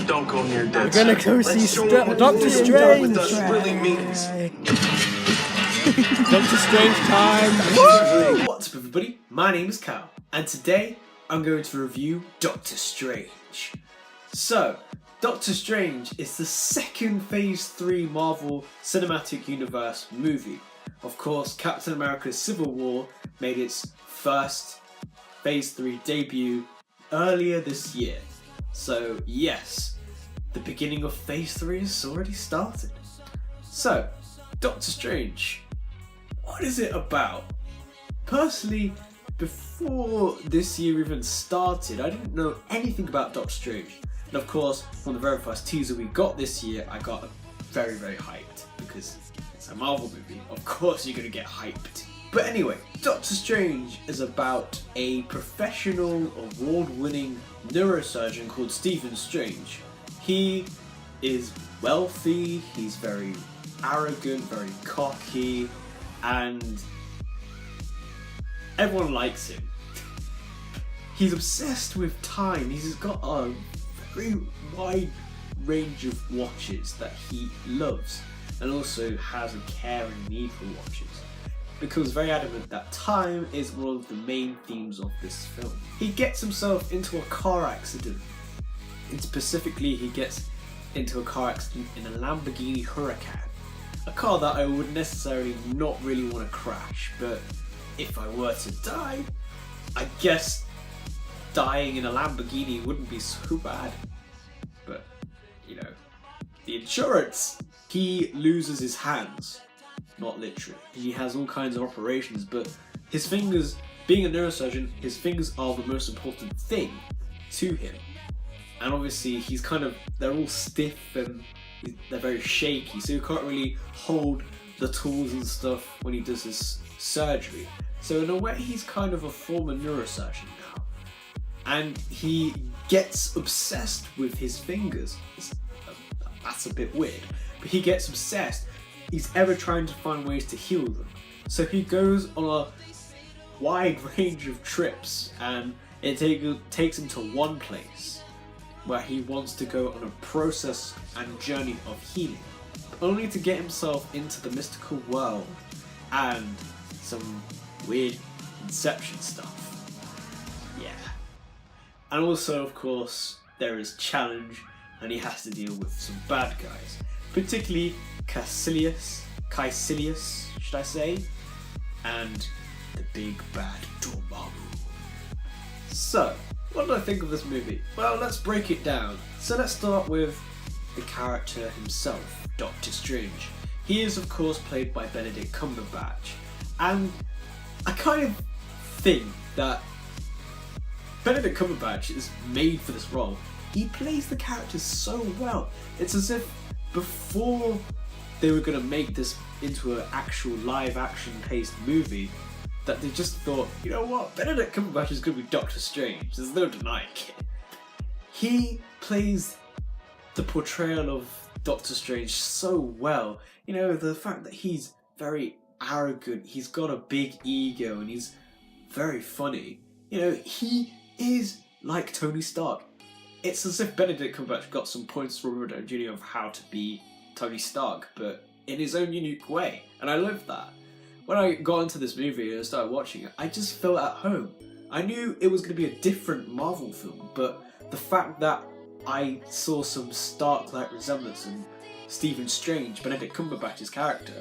Don't go near We're dead. gonna go see Doctor Strange. Really means. Doctor Strange time. What's up everybody, my name is Kyle, and today I'm going to review Doctor Strange. So, Doctor Strange is the second Phase 3 Marvel Cinematic Universe movie. Of course, Captain America Civil War made its first Phase 3 debut earlier this year. So yes, the beginning of Phase 3 has already started. So, Doctor Strange, what is it about? Personally, before this year even started, I didn't know anything about Doctor Strange. And of course, from the very first teaser we got this year, I got very, very hyped because it's a Marvel movie. Of course you're gonna get hyped. But anyway, Doctor Strange is about a professional, award-winning neurosurgeon called Stephen Strange. He is wealthy, he's very arrogant, very cocky, and everyone likes him. He's obsessed with time. He's got a very wide range of watches that he loves, and also has a care and need for watches. Becomes very adamant that time is one of the main themes of this film. He gets himself into a car accident. And specifically, he gets into a car accident in a Lamborghini Huracan. A car that I would necessarily not really want to crash, but if I were to die, I guess dying in a Lamborghini wouldn't be so bad. But, you know, the insurance. He loses his hands. Not literally. He has all kinds of operations, but his fingers, being a neurosurgeon, his fingers are the most important thing to him. And obviously they're all stiff and they're very shaky, so he can't really hold the tools and stuff when he does his surgery. So in a way, he's kind of a former neurosurgeon now. And he gets obsessed with his fingers. That's a bit weird, but he gets obsessed. He's ever trying to find ways to heal them. So he goes on a wide range of trips, and it takes him to one place where he wants to go on a process and journey of healing, only to get himself into the mystical world and some weird Inception stuff. Yeah. And also, of course, there is challenge, and he has to deal with some bad guys, particularly Kaecilius, should I say, and the big bad Dormammu. So, what did I think of this movie? Well, let's break it down. So let's start with the character himself, Doctor Strange. He is, of course, played by Benedict Cumberbatch, and I kind of think that Benedict Cumberbatch is made for this role. He plays the character so well. It's as if before they were going to make this into an actual live action paced movie, that they just thought, you know what, Benedict Cumberbatch is going to be Doctor Strange, there's no denying it. He plays the portrayal of Doctor Strange so well. You know, the fact that he's very arrogant, he's got a big ego, and he's very funny. You know, he is like Tony Stark. It's as if Benedict Cumberbatch got some points from Robert Downey Jr. of how to be Tony Stark, but in his own unique way, and I love that. When I got into this movie and I started watching it, I just felt at home. I knew it was going to be a different Marvel film, but the fact that I saw some Stark-like resemblance in Stephen Strange, Benedict Cumberbatch's character,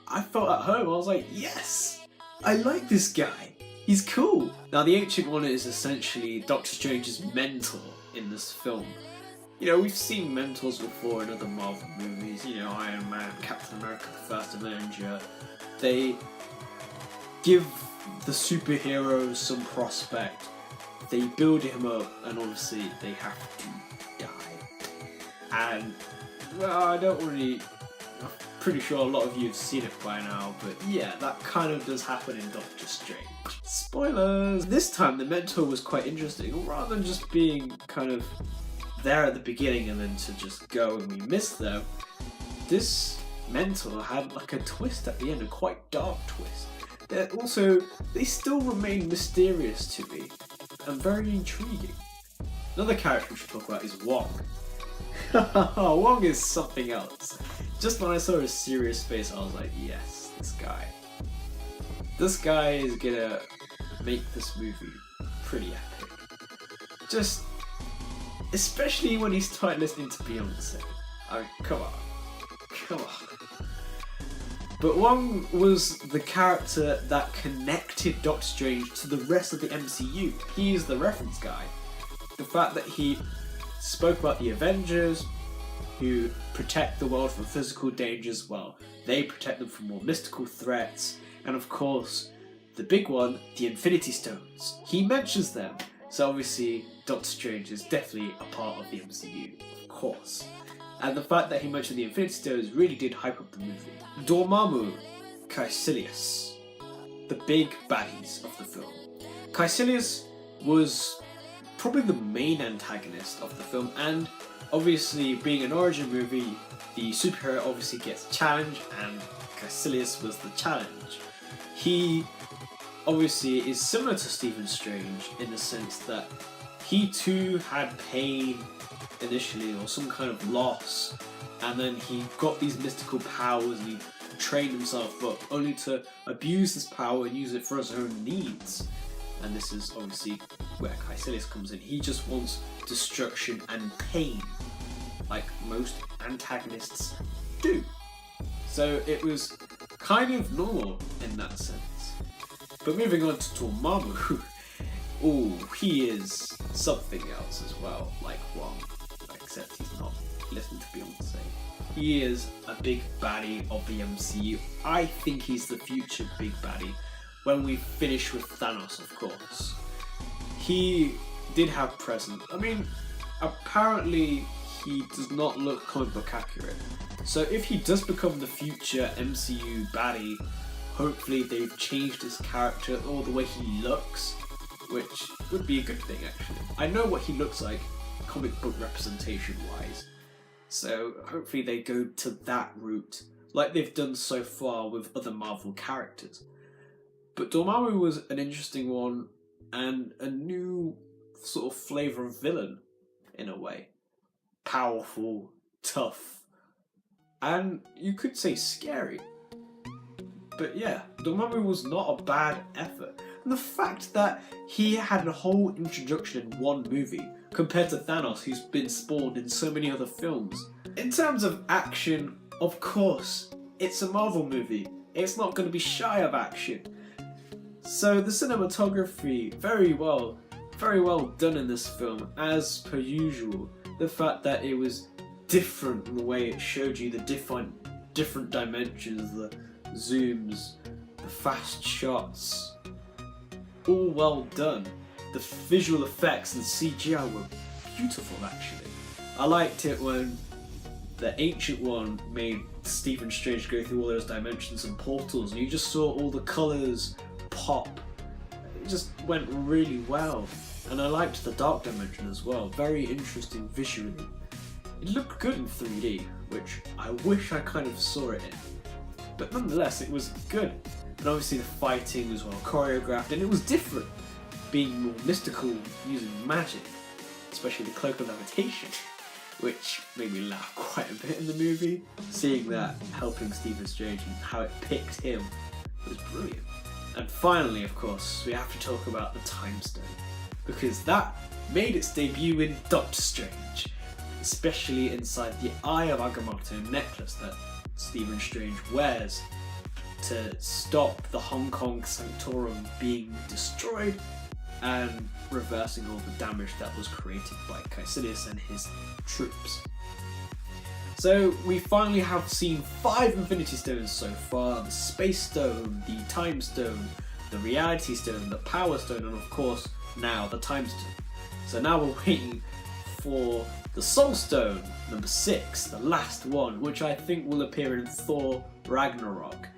I felt at home. I was like, yes, I like this guy. He's cool. Now, the Ancient One is essentially Doctor Strange's mentor in this film. You know, we've seen mentors before in other Marvel movies, you know, Iron Man, Captain America, the First Avenger. They give the superheroes some prospect, they build him up, and obviously they have to die. And, well, I'm pretty sure a lot of you have seen it by now, but yeah, that kind of does happen in Doctor Strange. Spoilers! This time the mentor was quite interesting, rather than just being kind of there at the beginning and then to just go and we missed them. This mentor had like a twist at the end, a quite dark twist. They still remain mysterious to me and very intriguing. Another character we should talk about is Wong. Wong is something else. Just when I saw his serious face, I was like, yes, this guy. This guy is gonna make this movie pretty epic. Just, especially when he started listening to Beyonce. I mean, come on. Come on. But Wong was the character that connected Doctor Strange to the rest of the MCU. He is the reference guy. The fact that he spoke about the Avengers, who protect the world from physical dangers, well, they protect them from more mystical threats, and of course, the big one, the Infinity Stones. He mentions them, so obviously Doctor Strange is definitely a part of the MCU, of course. And the fact that he mentioned the Infinity Stones really did hype up the movie. Dormammu, KAAYALL, the big baddies of the film. KAAYALL was probably the main antagonist of the film, and obviously being an origin movie, the superhero obviously gets challenged, and KAAYALL was the challenge. He obviously is similar to Stephen Strange in the sense that he too had pain initially, or some kind of loss, and then he got these mystical powers and he trained himself, but only to abuse this power and use it for his own needs. And this is obviously where KAAYALL comes in. He just wants destruction and pain, like most antagonists do. So it was kind of normal in that sense. But moving on to Dormammu, ooh, he is something else as well, like Wong, except he's not listening to Beyonce. He is a big baddie of the MCU. I think he's the future big baddie when we finish with Thanos, of course. He did have presence. I mean, apparently he does not look comic book accurate. So if he does become the future MCU baddie, hopefully they've changed his character or the way he looks, which would be a good thing actually. I know what he looks like comic book representation wise, so hopefully they go to that route like they've done so far with other Marvel characters. But Dormammu was an interesting one and a new sort of flavour of villain in a way. Powerful, tough, and you could say scary. But yeah, Dormammu was not a bad effort. And the fact that he had a whole introduction in one movie compared to Thanos, who's been spawned in so many other films. In terms of action, of course, it's a Marvel movie. It's not going to be shy of action. So the cinematography, very well done in this film, as per usual. The fact that it was different in the way it showed you the different dimensions, the zooms, the fast shots, all well done. The visual effects and CGI were beautiful actually. I liked it when the Ancient One made Stephen Strange go through all those dimensions and portals and you just saw all the colours pop. It just went really well. And I liked the Dark Dimension as well, very interesting visually. It looked good in 3D, which I wish I kind of saw it in. But nonetheless, it was good. And obviously the fighting was well choreographed and it was different, being more mystical using magic, especially the cloak of levitation, which made me laugh quite a bit in the movie. Seeing that helping Stephen Strange and how it picked him was brilliant. And finally, of course, we have to talk about the Time Stone, because that made its debut in Doctor Strange, especially inside the Eye of Agamotto necklace that Stephen Strange wears to stop the Hong Kong Sanctorum being destroyed and reversing all the damage that was created by KAAYALL and his troops. So we finally have seen 5 Infinity Stones so far: the Space Stone, the Time Stone, the Reality Stone, the Power Stone, and of course now the Time Stone. So now we're waiting for the Soul Stone, number 6, the last one, which I think will appear in Thor Ragnarok.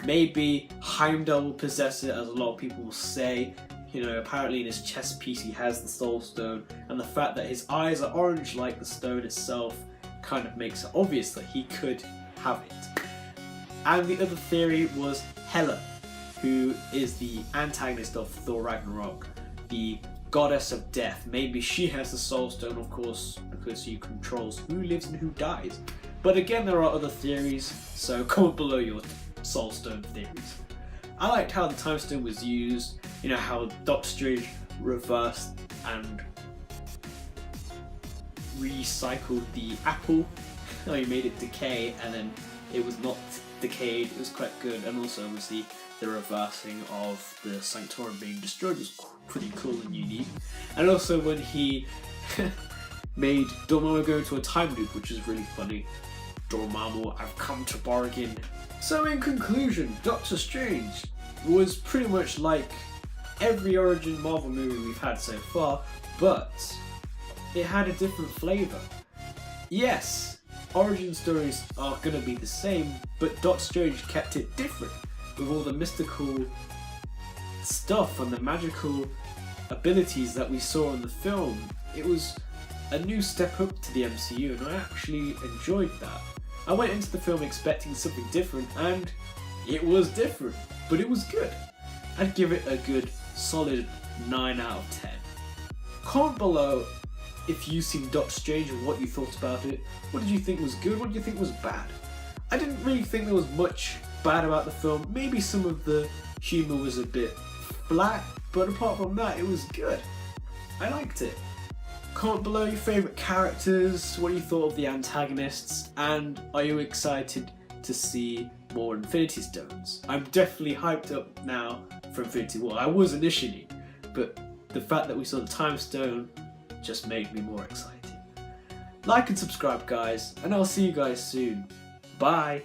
Maybe Heimdall will possess it, as a lot of people will say. You know, apparently in his chest piece he has the Soul Stone, and the fact that his eyes are orange like the stone itself kind of makes it obvious that he could have it. And the other theory was Hela, who is the antagonist of Thor Ragnarok, the goddess of death. Maybe she has the Soul Stone, of course, because he controls who lives and who dies. But again, there are other theories, so comment below your Soul Stone theories. I liked how the Time Stone was used, you know, how Doctor Strange reversed and recycled the apple, how he made it decay and then it was not decayed. It was quite good, and also obviously the reversing of the Sanctorum being destroyed was pretty cool and unique. And also when he made Dormammu go into a time loop, which is really funny. Dormammu, I've come to bargain. So in conclusion, Doctor Strange was pretty much like every origin Marvel movie we've had so far, but it had a different flavour. Yes, origin stories are going to be the same, but Doctor Strange kept it different with all the mystical stuff and the magical abilities that we saw in the film. It was a new step up to the MCU, and I actually enjoyed that. I went into the film expecting something different, and it was different, but it was good. I'd give it a good solid 9 out of 10. Comment below if you've seen Doctor Strange and what you thought about it. What did you think was good? What did you think was bad? I didn't really think there was much bad about the film. Maybe some of the humour was a bit flat, but apart from that, it was good. I liked it. Comment below your favourite characters, what you thought of the antagonists, and are you excited to see more Infinity Stones? I'm definitely hyped up now for Infinity War. I was initially, but the fact that we saw the Time Stone just made me more excited. Like and subscribe, guys, and I'll see you guys soon. Bye!